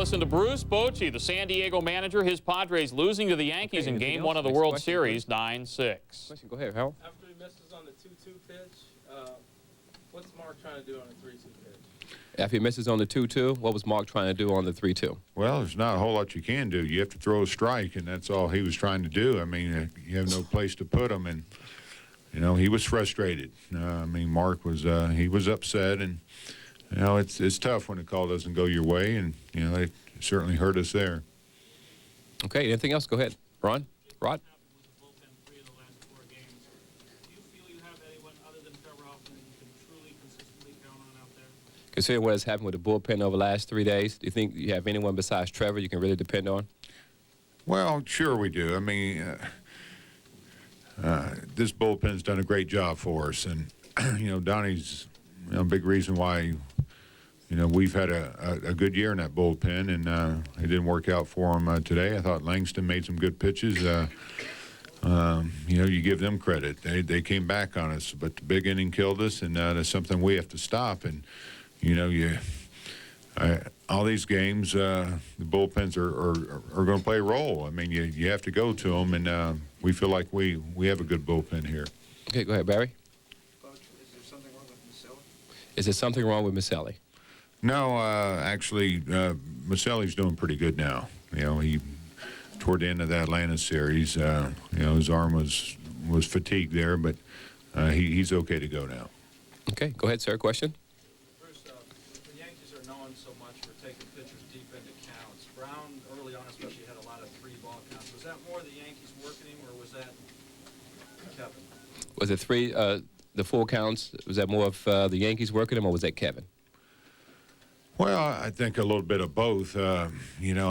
listen to Bruce Bochy, the San Diego manager. His Padres losing to the Yankees in Game 1 of the World Series, 9-6. Go ahead, Harold. After he misses on the 2-2 pitch, what's Mark trying to do on the 3-2 pitch? After he misses on the 2-2, what was Mark trying to do on the 3-2? Well, there's not a whole lot you can do. You have to throw a strike, and that's all he was trying to do. I mean, you have no place to put him, and you know he was frustrated. I mean, Mark was he was upset, and you know it's tough when the call doesn't go your way, and you know it certainly hurt us there. Okay, anything else? Go ahead, Rod. Considering what has happened with the bullpen over the last 3 days, do you think you have anyone besides Trevor you can really depend on? Well, sure we do. I mean, this bullpen's done a great job for us, and you know Donnie's a big reason why we've had a good year in that bullpen, and it didn't work out for him today. I thought Langston made some good pitches. You give them credit. They came back on us, but the big inning killed us, and that's something we have to stop. And all these games, the bullpens are going to play a role. I mean, you have to go to them, and we feel like we have a good bullpen here. Okay, go ahead, Barry. Coach, is there something wrong with Maselli? Is there something wrong with Maselli? No, actually, Maselli's doing pretty good now. You know, toward the end of the Atlanta series, his arm was fatigued there, but he's okay to go now. Okay, go ahead, sir. Question? Bruce, the Yankees are known so much for taking pitchers deep into counts. Brown, early on especially, had a lot of 3-ball counts. Was that more the Yankees working him, or was that Kevin? Was it the full counts? Was that more of the Yankees working him, or was that Kevin? Well, I think a little bit of both. I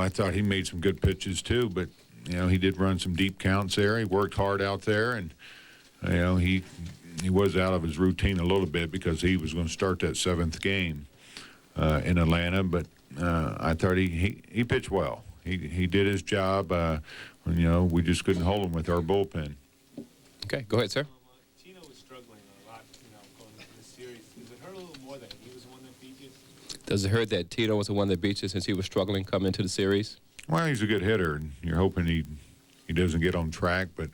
thought he made some good pitches too, but he did run some deep counts there. He worked hard out there, and he was out of his routine a little bit because he was going to start that 7th game in Atlanta. But I thought he pitched well. He did his job. We just couldn't hold him with our bullpen. Okay, go ahead, sir. Tino was struggling a lot, going into this series. Does it hurt a little more that he was the one that beat you? Does it hurt that Tito was the one that beat you since he was struggling coming into the series? Well, he's a good hitter, and you're hoping he doesn't get on track. But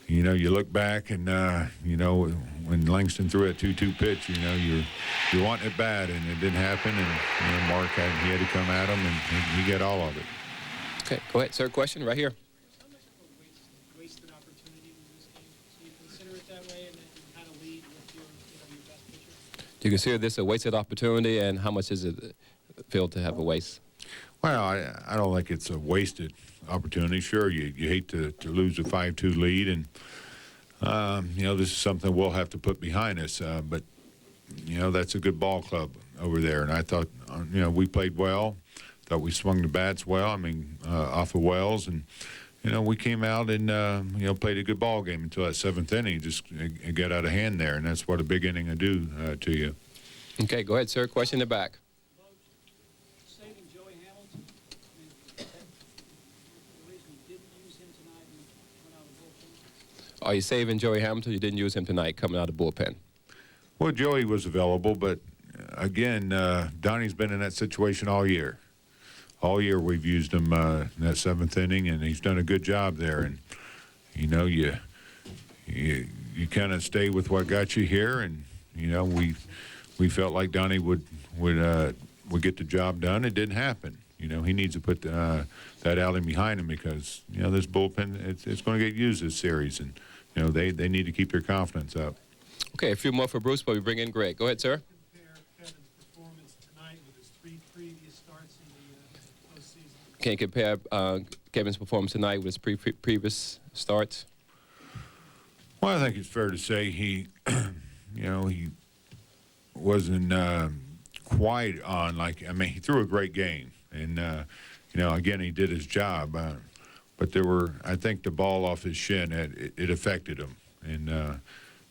you look back, and when Langston threw that 2-2 pitch, you're wanting it bad, and it didn't happen. And Mark he had to come at him, and he got all of it. Okay, go ahead, sir. Question right here. How much of a wasted opportunity in this game? Do you consider it that way, and then how to lead with your best pitcher? Do you consider this a wasted opportunity, and how much is it feel to have a waste? Well, I don't think it's a wasted opportunity. Sure, you hate to lose a 5-2 lead, and this is something we'll have to put behind us. But that's a good ball club over there, and I thought we played well. Thought we swung the bats well. I mean, off of Wells, and we came out and played a good ball game until that 7th inning. Just it got out of hand there, and that's what a big inning will do to you. Okay, go ahead, sir. Question in the back. Saving Joey Hamilton. The reason you didn't use him tonight and went out of the bullpen. Are you saving Joey Hamilton? You didn't use him tonight coming out of the bullpen. Well, Joey was available, but again, Donnie's been in that situation all year. All year we've used him in that 7th inning, and he's done a good job there. And you kind of stay with what got you here, and we felt like Donnie would get the job done. It didn't happen. He needs to put that outing behind him because this bullpen it's going to get used this series, and they need to keep their confidence up. Okay, a few more for Bruce, but we bring in Greg. Go ahead, sir. Compare Kevin's performance tonight with his 3 previous starts in the postseason. Can you compare Kevin's performance tonight with his previous starts? Well, I think it's fair to say he wasn't quite on he threw a great game, and again he did his job, but I think the ball off his shin it affected him, and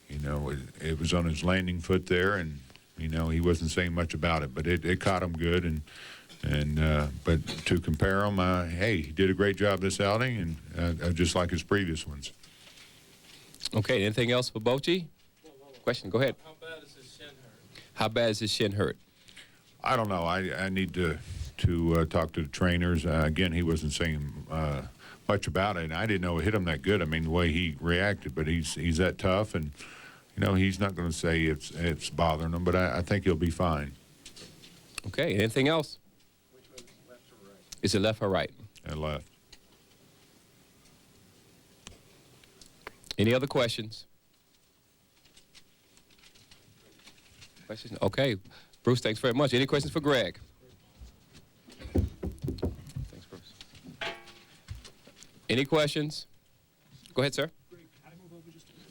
it was on his landing foot there, and he wasn't saying much about it, but it caught him good, but to compare him, hey, he did a great job this outing, and just like his previous ones. Okay, anything else for Bochy? Question, go ahead. How bad is his shin hurt? How bad is his shin hurt? I don't know. I need to to talk to the trainers. Again, he wasn't saying much about it, and I didn't know it hit him that good. I mean, the way he reacted, but he's that tough, and he's not going to say it's bothering him, but I think he'll be fine. Okay, anything else? Which was left or right? Is it left or right? And left. Any other questions? Questions? Okay. Bruce, thanks very much. Any questions for Greg? Thanks, Bruce. Any questions? Go ahead, sir.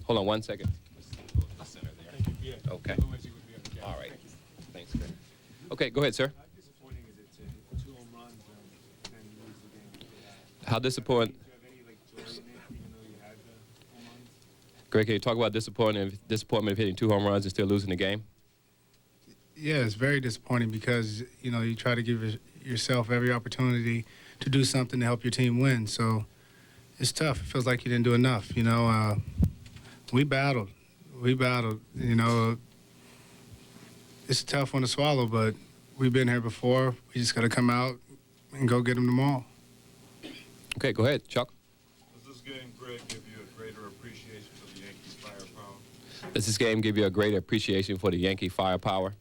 Hold on one second. Okay. All right. Thanks, Greg. Okay, go ahead, sir. How disappointing is it to hit 2 home runs and then lose the game? How disappointing? Do you have any joy in it, even though you had the home runs? Greg, can you talk about disappointment of hitting 2 home runs and still losing the game? Yeah, it's very disappointing because, you try to give yourself every opportunity to do something to help your team win. So it's tough. It feels like you didn't do enough. We battled. It's a tough one to swallow, but we've been here before. We just got to come out and go get them tomorrow. Okay, go ahead, Chuck. Does this game, Greg, give you a greater appreciation for the Yankees' firepower? Does this game give you a greater appreciation for the Yankee firepower?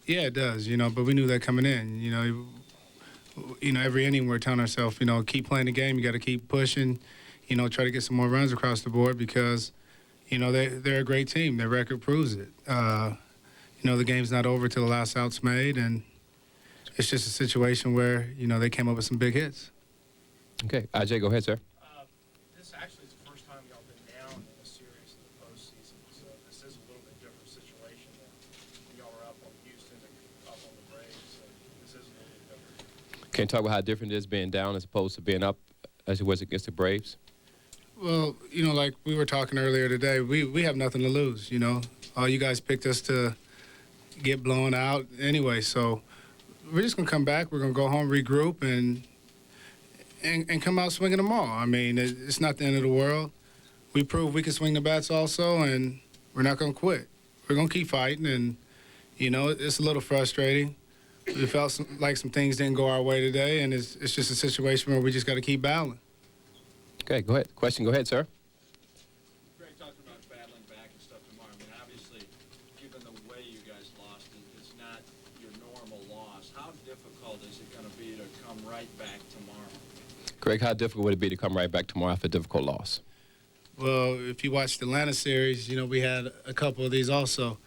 Yeah, it does, but we knew that coming in. Every inning we're telling ourselves, keep playing the game. You got to keep pushing, try to get some more runs across the board because, they're a great team. Their record proves it. The game's not over till the last out's made, and it's just a situation where, they came up with some big hits. Okay, Ajay, go ahead, sir. This actually is the first time y'all been down in a series in the postseason, so this is a little bit different situation than y'all were up on Houston and up on the Braves, so this is a little bit different. Can you talk about how different it is being down as opposed to being up as it was against the Braves? Well, like we were talking earlier today, we have nothing to lose, All you guys picked us to get blown out anyway, so we're just going to come back. We're going to go home, regroup, and come out swinging them all. I mean, it's not the end of the world. We proved we can swing the bats also, and we're not going to quit. We're going to keep fighting, and, it's a little frustrating. We felt like some things didn't go our way today, and it's just a situation where we just got to keep battling. Okay, go ahead. Question, go ahead, sir. Greg, talking about battling back and stuff tomorrow. I mean, obviously, given the way you guys lost, it's not your normal loss. How difficult is it going to be to come right back tomorrow? Greg, how difficult would it be to come right back tomorrow after a difficult loss? Well, if you watched the Atlanta series, we had a couple of these also,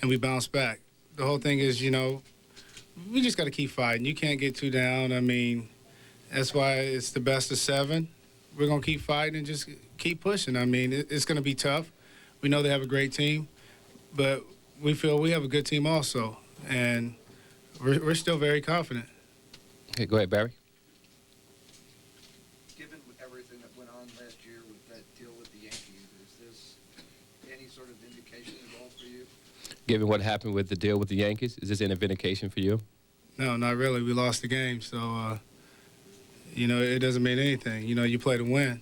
and we bounced back. The whole thing is, we just got to keep fighting. You can't get too down. I mean, that's why it's the best of 7. We're going to keep fighting and just keep pushing. I mean, it's going to be tough. We know they have a great team, but we feel we have a good team also, and we're still very confident. Okay, go ahead, Barry. Given everything that went on last year with that deal with the Yankees, is this any sort of vindication at all for you? Given what happened with the deal with the Yankees, is this any vindication for you? No, not really. We lost the game, so, it doesn't mean anything. You play to win.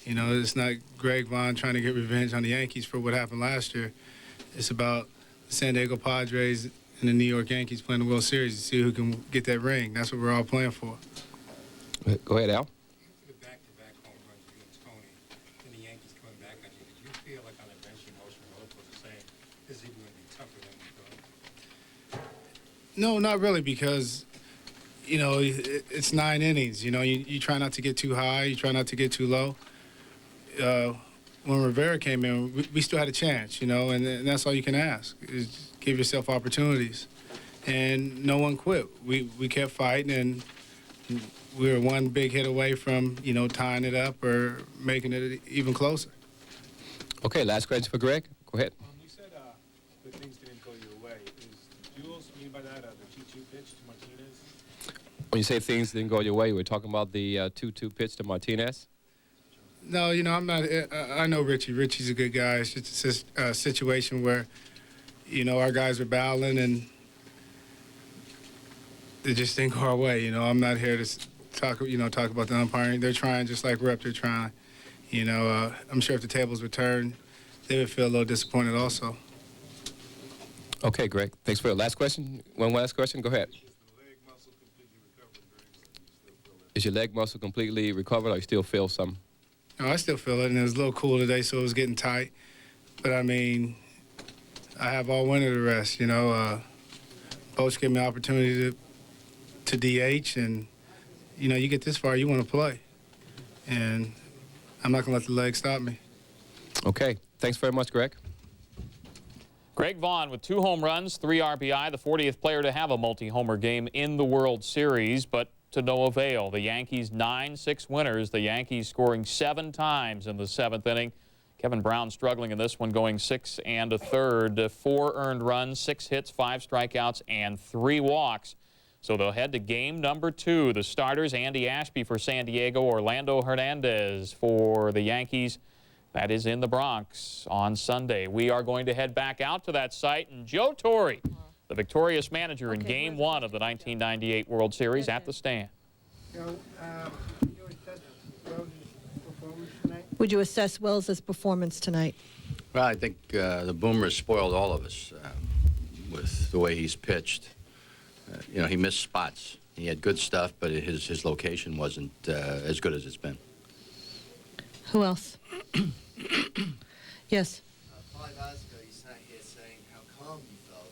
It's not Greg Vaughn trying to get revenge on the Yankees for what happened last year. It's about the San Diego Padres and the New York Yankees playing the World Series to see who can get that ring. That's what we're all playing for. Go ahead, Al. The back-to-back home runs, you and Tony, and the Yankees coming back on you. Did you feel like on a bench emotion both was saying this is even going to be tougher than we thought? No, not really, because, it's 9 innings. You try not to get too high. You try not to get too low. When Rivera came in, we still had a chance, and that's all you can ask is give yourself opportunities. And no one quit. We kept fighting, and we were one big hit away from, tying it up or making it even closer. Okay, last question for Greg. Go ahead. You said that things didn't go your way. Is Jules mean by that the 2-2 pitch to Martinez? When you say things didn't go your way, we're talking about the 2-2 pitch to Martinez? No, I'm not. I know Richie. Richie's a good guy. It's just a situation where, our guys are battling and it just didn't go our way. I'm not here to talk about the umpiring. They're trying just like we're up there trying. I'm sure if the tables were turned, they would feel a little disappointed also. Okay, Greg. Thanks for the last question. One last question. Go ahead. Is the leg muscle Is your leg muscle completely recovered, or you still feel some? No, I still feel it, and it was a little cool today, so it was getting tight. But, I mean, I have all winter to rest, you know. Coach gave me the opportunity to DH, and, you know, you get this far, you want to play. And I'm not going to let the leg stop me. Okay. Thanks very much, Greg. Greg Vaughn with 2 home runs, 3 RBI, the 40th player to have a multi-homer game in the World Series, but to no avail. The Yankees 9-6 winners. The Yankees scoring 7 times in the 7th inning. Kevin Brown struggling in this one, going 6 1/3, 4 earned runs, 6 hits, 5 strikeouts, and 3 walks. So they'll head to game number 2. The starters, Andy Ashby for San Diego, Orlando Hernandez for the Yankees. That is in the Bronx on Sunday. We are going to head back out to that site, and Joe Torre, the victorious manager in Game 1 of the 1998 World Series, at the stand. Would you assess Wells' performance tonight? Well, I think the Boomers spoiled all of us with the way he's pitched. You know, he missed spots. He had good stuff, but his location wasn't as good as it's been. Who else? Yes. 5 hours ago, you sat here saying how calm you felt.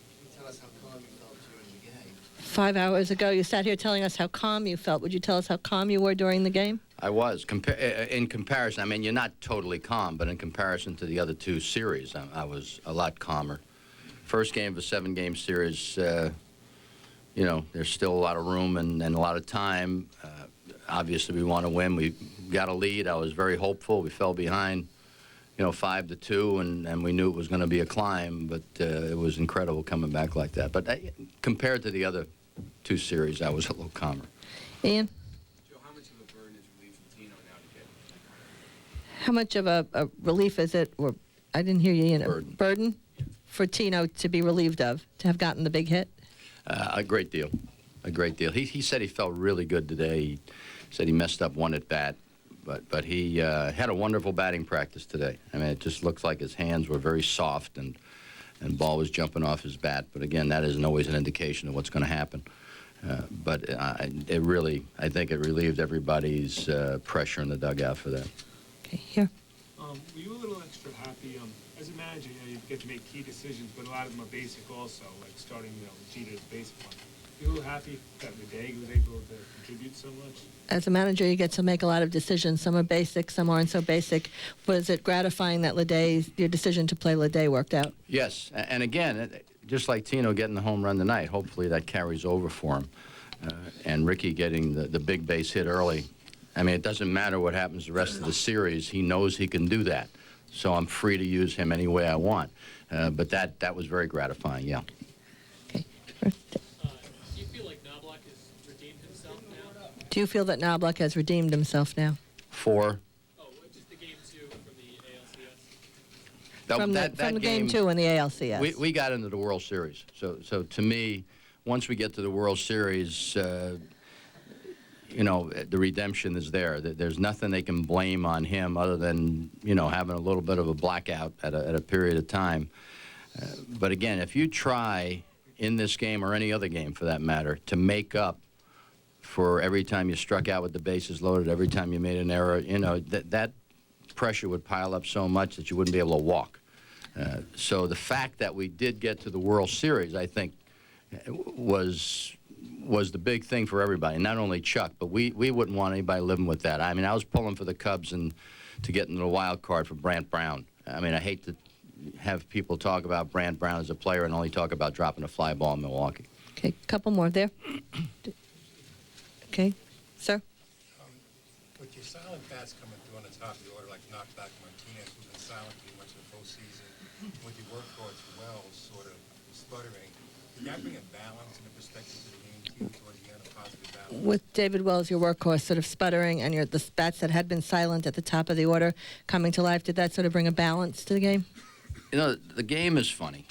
Can you tell us how calm you felt during the game? 5 hours ago, you sat here telling us how calm you felt. Would you tell us how calm you were during the game? I was. In comparison, I mean, you're not totally calm, but in comparison to the other 2 series, I was a lot calmer. First game of a 7-game series, you know, there's still a lot of room and a lot of time. Obviously, we want to win. We got a lead. I was very hopeful. We fell behind, you know, 5-2, and we knew it was going to be a climb, but it was incredible coming back like that. But compared to the other 2 series, I was a little calmer. Ian? Joe, how much of a burden is relief from Tino now to get? How much of a relief is it, or I didn't hear you, Ian. Burden for Tino to be relieved of, to have gotten the big hit? A great deal. A great deal. He said he felt really good today. He said he messed up 1 at bat, but he had a wonderful batting practice today. I mean, it just looks like his hands were very soft and ball was jumping off his bat. But again, that isn't always an indication of what's going to happen. But it really, I think it relieved everybody's pressure in the dugout for that. Okay, here. Were you a little extra happy? As a manager, you know, you get to make key decisions, but a lot of them are basic also, like starting, you know, Jeter's basic one. You a little happy that Leday was able to contribute so much? As a manager, you get to make a lot of decisions. Some are basic, some aren't so basic. Was it gratifying that your decision to play Leday worked out? Yes, and again, just like Tino getting the home run tonight, hopefully that carries over for him. And Ricky getting the big base hit early. I mean, it doesn't matter what happens the rest of the series. He knows he can do that. So I'm free to use him any way I want. But that was very gratifying, yeah. Okay. Do you feel like Knobloch has redeemed himself now? Do you feel that Knobloch has redeemed himself now? For? Oh, just the game 2 from the ALCS. From the game 2 in the ALCS. We got into the World Series. So to me, once we get to the World Series, you know, the redemption is there. There's nothing they can blame on him other than, you know, having a little bit of a blackout at a period of time. But again, if you try in this game or any other game for that matter to make up for every time you struck out with the bases loaded, every time you made an error, you know, that pressure would pile up so much that you wouldn't be able to walk. So the fact that we did get to the World Series, I think, was the big thing for everybody, not only Chuck, but we wouldn't want anybody living with that. I mean, I was pulling for the Cubs and to get into the wild card for Brant Brown. I mean, I hate to have people talk about Brant Brown as a player and only talk about dropping a fly ball in Milwaukee. Okay, a couple more there. Okay, sir? With your silent bats coming through on the top of the order, like Knockback Martinez, who's been silent pretty much in the postseason, with your workhorse Wells sort of sputtering, did that bring a balance in the perspective of the game too, towards the end, a positive balance? With David Wells, your workhorse, sort of sputtering, and the bats that had been silent at the top of the order coming to life, did that sort of bring a balance to the game? You know, the game is funny.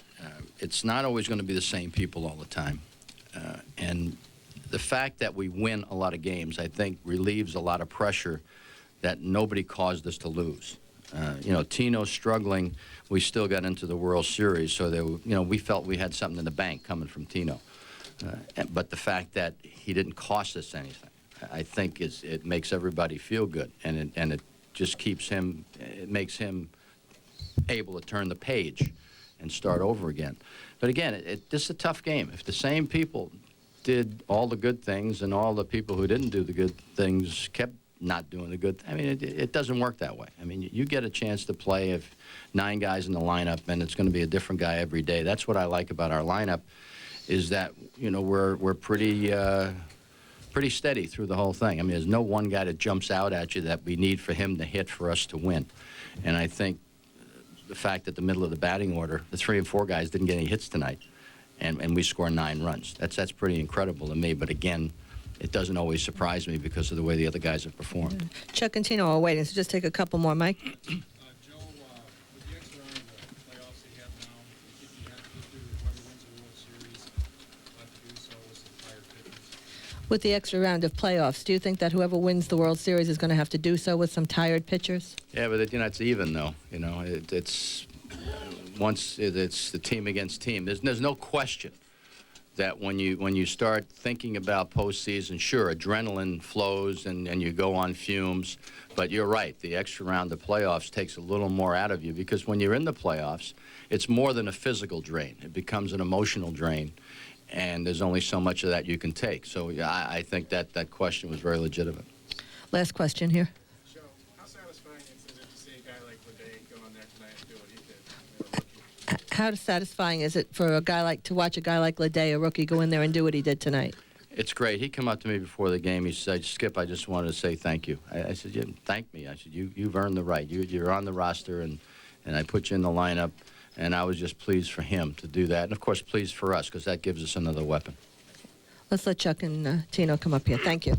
It's not always going to be the same people all the time. And the fact that we win a lot of games, I think, relieves a lot of pressure that nobody caused us to lose. You know, Tino struggling, we still got into the World Series, so there, you know, we felt we had something in the bank coming from Tino. But the fact that he didn't cost us anything, I think it makes everybody feel good, and it just keeps him, it makes him able to turn the page and start over again. But again, this is a tough game. If the same people did all the good things and all the people who didn't do the good things kept not doing the good, I mean, it doesn't work that way. I mean, you get a chance to play if 9 guys in the lineup, and it's going to be a different guy every day. That's what I like about our lineup, is that, you know, we're pretty steady through the whole thing. I mean, there's no one guy that jumps out at you that we need for him to hit for us to win. And I think the fact that the middle of the batting order, the 3 and 4 guys didn't get any hits tonight, and we score 9 runs. That's pretty incredible to me. But again, it doesn't always surprise me because of the way the other guys have performed. Chuck and Tino are waiting, so just take a couple more, Mike. Joe, with the extra round of the playoffs they have now, if you have to get through whoever wins the World Series, have to do so with some tired pitchers. With the extra round of playoffs, do you think that whoever wins the World Series is going to have to do so with some tired pitchers? Yeah, but you know, it's even though. You know, once it's the team against team. There's no question that when you start thinking about postseason, sure, adrenaline flows and you go on fumes. But you're right, the extra round of playoffs takes a little more out of you, because when you're in the playoffs, it's more than a physical drain. It becomes an emotional drain, and there's only so much of that you can take. So yeah, I think that question was very legitimate. Last question here. Joe, how satisfying is it to see a guy like Leday go on there tonight and do what he did? How satisfying is it for a guy to watch a guy like Leday, a rookie, go in there and do what he did tonight? It's great. He came up to me before the game. He said, "Skip, I just wanted to say thank you." I said, "You didn't thank me." I said, "You've earned the right. You're on the roster, and I put you in the lineup, and I was just pleased for him to do that, and of course pleased for us, because that gives us another weapon." Let's let Chuck and Tino come up here. Thank you.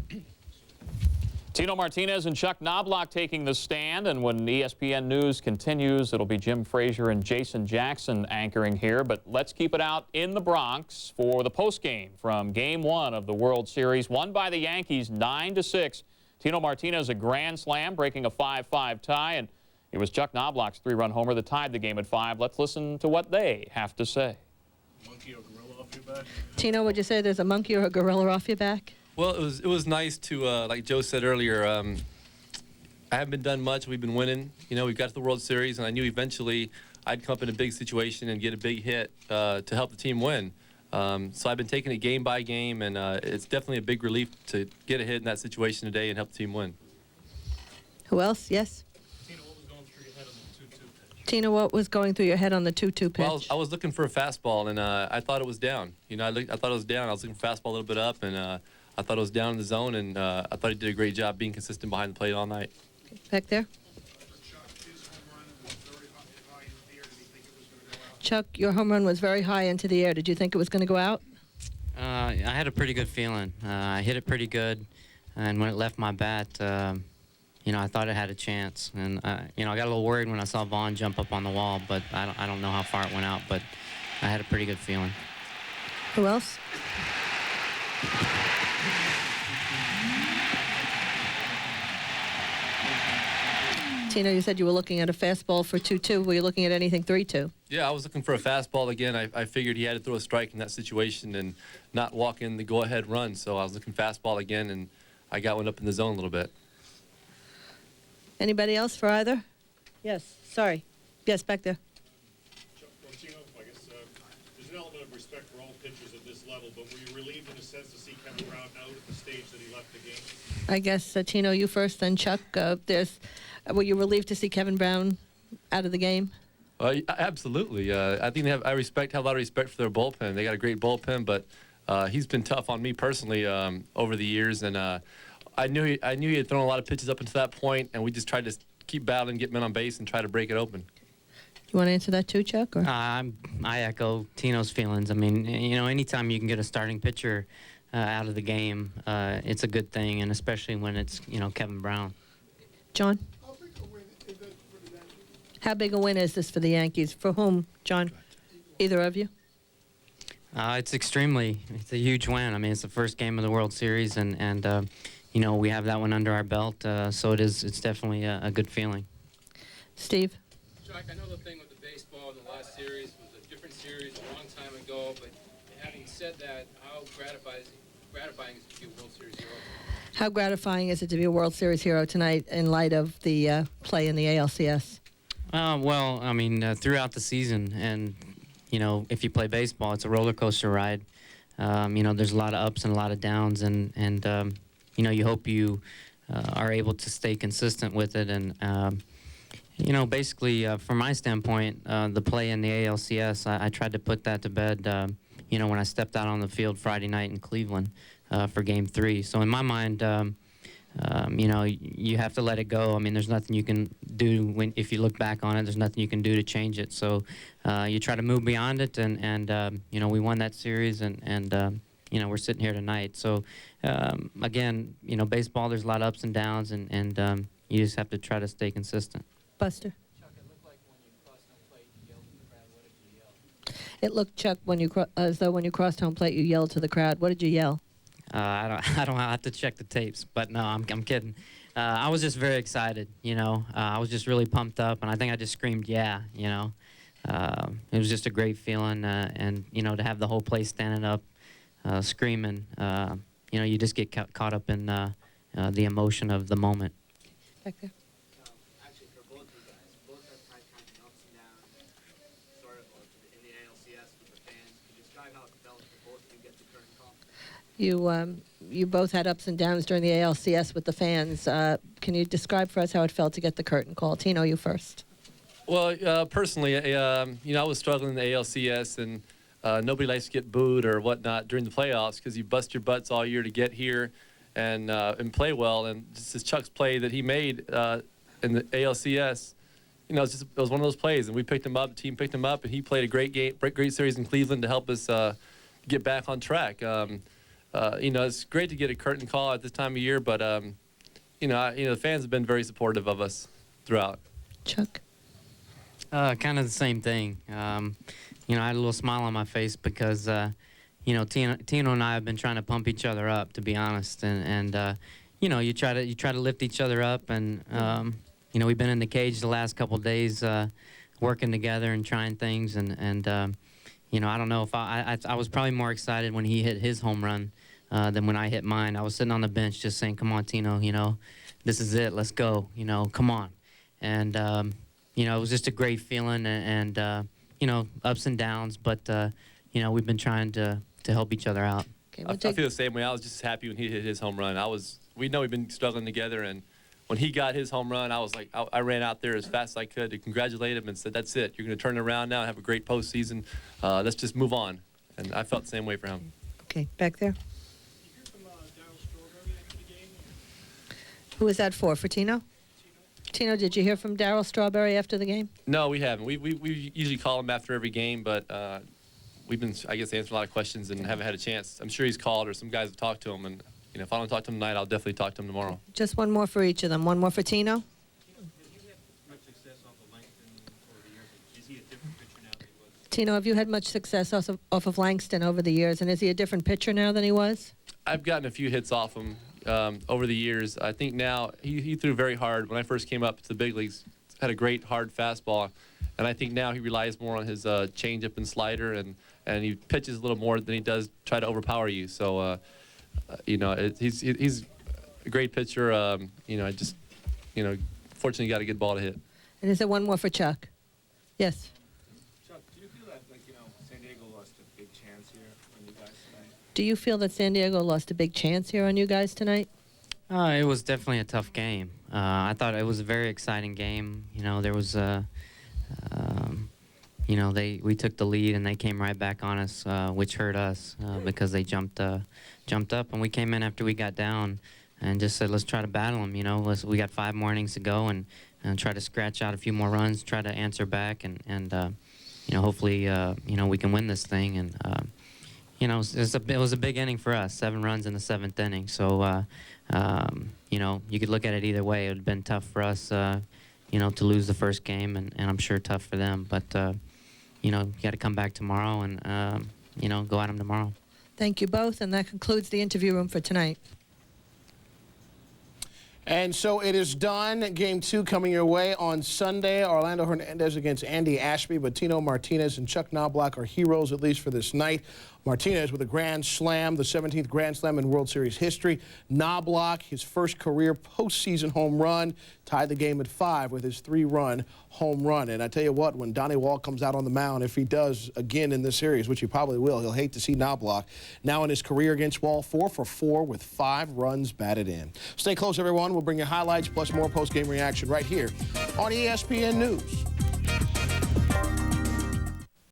Tino Martinez and Chuck Knobloch taking the stand, and when ESPN News continues, it'll be Jim Frazier and Jason Jackson anchoring here. But let's keep it out in the Bronx for the postgame from Game 1 of the World Series, won by the Yankees 9-6. Tino Martinez a grand slam, breaking a 5-5 tie, and it was Chuck Knobloch's 3-run homer that tied the game at 5. Let's listen to what they have to say. Monkey or gorilla off your back? Tino, would you say there's a monkey or a gorilla off your back? Well, it was nice to, like Joe said earlier, I haven't been done much. We've been winning. You know, we got to the World Series, and I knew eventually I'd come up in a big situation and get a big hit to help the team win. So I've been taking it game by game, and it's definitely a big relief to get a hit in that situation today and help the team win. Who else? Yes? Tina, what was going through your head on the 2-2 pitch? Tina, what was going through your head on the 2-2 pitch? Well, I was looking for a fastball, and I thought it was down. You know, I thought it was down. I was looking for a fastball a little bit up, and I thought it was down in the zone, and I thought he did a great job being consistent behind the plate all night. Back there. Chuck, your home run was very high into the air. Did you think it was going to go out? I had a pretty good feeling. I hit it pretty good, and when it left my bat, you know, I thought it had a chance. And you know, I got a little worried when I saw Vaughn jump up on the wall, but I don't know how far it went out, but I had a pretty good feeling. Who else? Tino, you said you were looking at a fastball for 2-2. Were you looking at anything 3-2? Yeah, I was looking for a fastball again. I figured he had to throw a strike in that situation and not walk in the go-ahead run. So I was looking fastball again, and I got one up in the zone a little bit. Anybody else for either? Yes. Sorry. Yes, back there. Chuck Martino, I guess there's an element of respect for all pitchers at this level, but were you relieved in a sense to see Kevin Brown out at the stage that he left the game? I guess, Tino, you first, then Chuck. Were you relieved to see Kevin Brown out of the game? Absolutely. I think I have a lot of respect for their bullpen. They got a great bullpen, but he's been tough on me personally over the years, and I knew he had thrown a lot of pitches up until that point, and we just tried to keep battling, get men on base, and try to break it open. You want to answer that too, Chuck? Or? I echo Tino's feelings. I mean, you know, anytime you can get a starting pitcher out of the game, it's a good thing, and especially when it's, you know, Kevin Brown. John? How big a win is this for the Yankees? For whom, John? Either of you? It's a huge win. I mean, it's the first game of the World Series, and you know, we have that one under our belt, so it's definitely a good feeling. Steve? Chuck, I know the thing with the baseball in the last series was a different series a long time ago, but having said that, how gratifying is to be a World Series hero? How gratifying is it to be a World Series hero tonight in light of the play in the ALCS? Well, I mean, throughout the season, and if you play baseball, it's a roller coaster ride. There's a lot of ups and a lot of downs, and you hope you are able to stay consistent with it. And basically, from my standpoint, the play in the ALCS, I tried to put that to bed. When I stepped out on the field Friday night in Cleveland for Game 3. So in my mind, you have to let it go. I mean, there's nothing you can do if you look back on it. There's nothing you can do to change it. So you try to move beyond it, and we won that series, and we're sitting here tonight. So again, baseball, there's a lot of ups and downs, and you just have to try to stay consistent. Buster? Chuck, it looked like when you crossed home plate, you yelled at the crowd. What did you yell? It looked, Chuck, as though when you crossed home plate, you yelled to the crowd. What did you yell? I don't have to check the tapes, but no, I'm kidding. I was just very excited, I was just really pumped up, and I think I just screamed, yeah, It was just a great feeling, and, to have the whole place standing up, screaming, you just get caught up in the emotion of the moment. Back there. Actually, for both of you guys, both have had kind of ups and downs, sort of in the ALCS with the fans. Can you describe how it felt for both of you get the curtain call? You both had ups and downs during the ALCS with the fans. Can you describe for us how it felt to get the curtain call? Tino, you first. Well, personally, I was struggling in the ALCS, and nobody likes to get booed or whatnot during the playoffs because you bust your butts all year to get here and play well. And just as Chuck's play that he made in the ALCS, it was one of those plays, and we picked him up. The team picked him up, and he played a great game, great series in Cleveland to help us get back on track. It's great to get a curtain call at this time of year, but the fans have been very supportive of us throughout. Chuck? Kind of the same thing. I had a little smile on my face because, Tino and I have been trying to pump each other up, to be honest, and you try to lift each other up, and we've been in the cage the last couple of days, working together and trying things, and I don't know if I was probably more excited when he hit his home run than when I hit mine. I was sitting on the bench just saying, "Come on, Tino, this is it. Let's go. Come on." And it was just a great feeling, and ups and downs, but we've been trying to help each other out. Okay, I feel the same way. I was just happy when he hit his home run. We know we've been struggling together, and when he got his home run, I was like, I ran out there as fast as I could to congratulate him and said, "That's it. You're going to turn it around now and have a great postseason. Let's just move on." And I felt the same way for him. Okay, back there. Did you hear from Darryl Strawberry after the game? Who was that for Tino? Tino, did you hear from Darryl Strawberry after the game? No, we haven't. We usually call him after every game, but we've been, I guess, answering a lot of questions and haven't had a chance. I'm sure he's called or some guys have talked to him, and if I don't talk to him tonight, I'll definitely talk to him tomorrow. Just one more for each of them. One more for Tino. Have you had much success off of Langston over the years? Is he a different pitcher now than he was? Tino, have you had much success off of Langston over the years, and is he a different pitcher now than he was? I've gotten a few hits off him over the years. I think now he threw very hard when I first came up to the big leagues. Had a great hard fastball, and I think now he relies more on his changeup and slider, and he pitches a little more than he does try to overpower you. So he's a great pitcher. I just fortunately got a good ball to hit. And is there one more for Chuck? Yes. Chuck, do you feel that San Diego lost a big chance here on you guys tonight? Do you feel that San Diego lost a big chance here on you guys tonight? It was definitely a tough game. I thought it was a very exciting game. There was we took the lead and they came right back on us, which hurt us because they jumped up, and we came in after we got down and just said, let's try to battle them. We got 5 more innings to go and try to scratch out a few more runs, try to answer back, and hopefully we can win this thing. And it was a big inning for us, 7 runs in the 7th inning. So you could look at it either way. It would have been tough for us, to lose the first game, and I'm sure tough for them. But you got to come back tomorrow and go at them tomorrow. Thank you both, and that concludes the interview room for tonight. And so it is done. Game 2 coming your way on Sunday. Orlando Hernandez against Andy Ashby, but Tino Martinez and Chuck Knobloch are heroes, at least for this night. Martinez with a grand slam, the 17th grand slam in World Series history. Knobloch, his first career postseason home run, tied the game at 5 with his 3-run home run. And I tell you what, when Donnie Wall comes out on the mound, if he does again in this series, which he probably will, he'll hate to see Knobloch. Now in his career against Wall, 4 for 4 with 5 runs batted in. Stay close, everyone. We'll bring you highlights plus more post-game reaction right here on ESPN News.